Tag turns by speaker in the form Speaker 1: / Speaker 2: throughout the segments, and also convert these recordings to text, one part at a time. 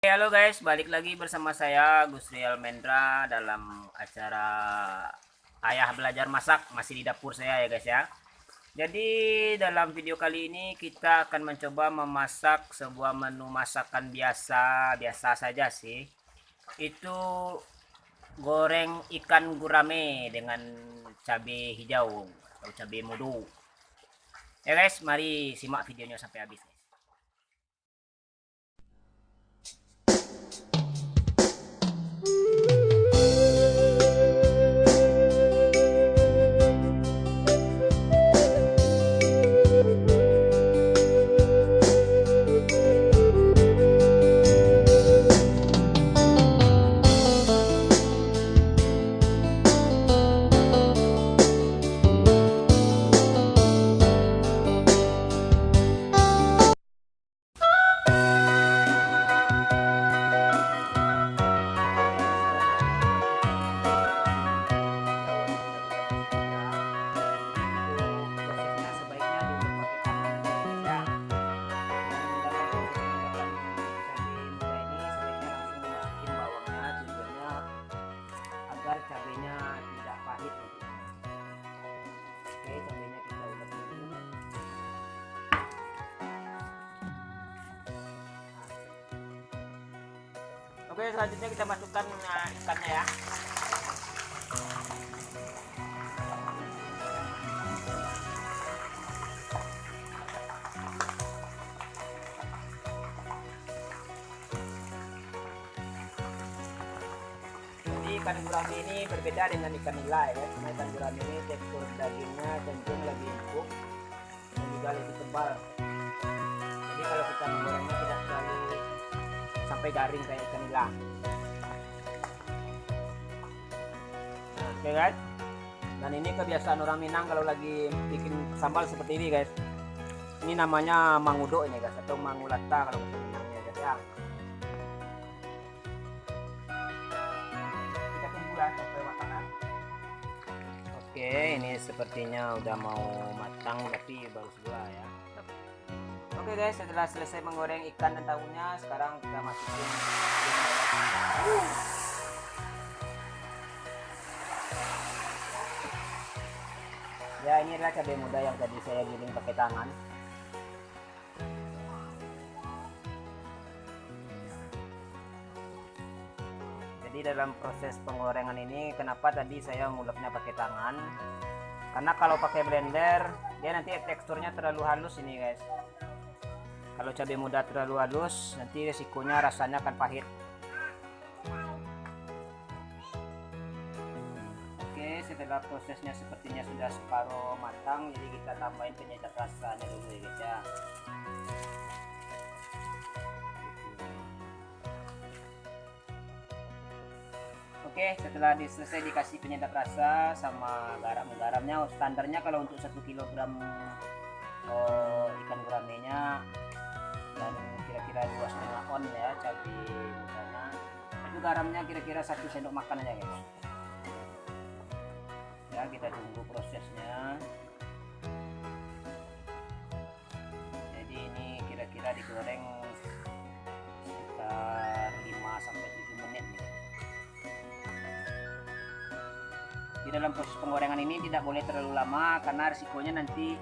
Speaker 1: Halo guys, balik lagi bersama saya Gusriel Mendra dalam acara Ayah Belajar Masak, masih di dapur saya ya guys ya. Jadi dalam video kali ini kita akan mencoba memasak sebuah menu masakan biasa saja sih. Itu goreng ikan gurame dengan cabai hijau atau cabai mudu. Ya guys, mari simak videonya sampai habis. Agar cabenya tidak pahit. Oke, cabenya kita ulek dulu. Oke, selanjutnya kita masukkan ikannya ya. Jadi ikan gurame ini berbeda dengan ikan nila ya. Karena ikan gurame ini tekstur dagingnya cenderung lebih empuk dan juga lebih tebal. Jadi kalau kita menggorengnya tidak terlalu sampai garing kayak ikan nila. Nah, oke guys. Dan ini kebiasaan orang Minang kalau lagi bikin sambal seperti ini guys. Ini namanya mangudo ini guys, atau mangulata kalau bahasa Minangnya guys ya. Kita tunggulah sampai matang. Oke, ini sepertinya udah mau matang tapi baru sebelah ya. Oke guys, setelah selesai menggoreng ikan dan tahunya, sekarang kita masukin ya, ini adalah cabai muda yang tadi saya giling pakai tangan. Jadi dalam proses penggorengan ini, kenapa tadi saya nguleknya pakai tangan? Karena kalau pakai blender, dia nanti teksturnya terlalu halus ini guys. Kalau cabai muda terlalu halus, nanti resikonya rasanya akan pahit. Setelah prosesnya sepertinya sudah separuh matang, jadi kita tambahin penyedap rasanya dulu ya guys ya. Oke, setelah selesai dikasih penyedap rasa sama garamnya standarnya kalau untuk 1 kilogram ikan guramenya dan kira-kira 2,5 on ya cabai mudanya, itu garamnya kira-kira 1 sendok makan aja guys. Ya, kita tunggu prosesnya. Jadi ini kira-kira digoreng sekitar 5-7 menit nih. Di dalam proses penggorengan ini tidak boleh terlalu lama karena risikonya nanti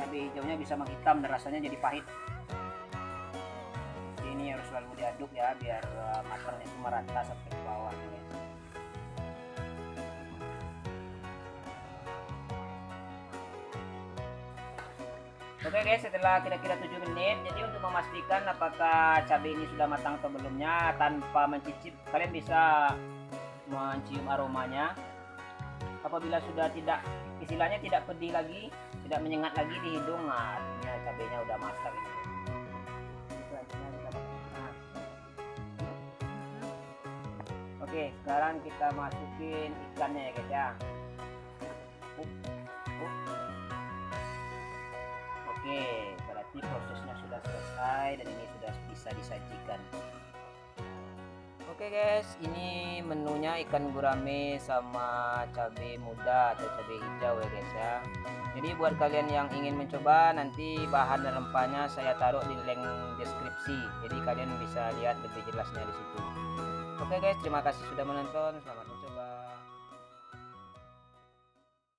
Speaker 1: cabai hijaunya bisa menghitam dan rasanya jadi pahit. Jadi ini harus selalu diaduk ya biar matangnya itu merata sampai ke bawah guys. Oke guys, setelah kira-kira 7 menit, jadi untuk memastikan apakah cabai ini sudah matang atau belumnya tanpa mencicip, kalian bisa mencium aromanya. Apabila sudah tidak, istilahnya tidak pedih lagi, tidak menyengat lagi di hidung, nah artinya cabainya udah masak gitu. Oke, sekarang kita masukin ikannya ya guys ya. Oke, berarti prosesnya sudah selesai dan ini sudah bisa disajikan. Oke Oke guys, ini menunya ikan gurame sama cabai muda atau cabai hijau ya guys ya. Jadi buat kalian yang ingin mencoba, nanti bahan dan rempahnya saya taruh di link deskripsi. Jadi kalian bisa lihat lebih jelasnya di situ. Oke guys, terima kasih sudah menonton. Selamat mencoba.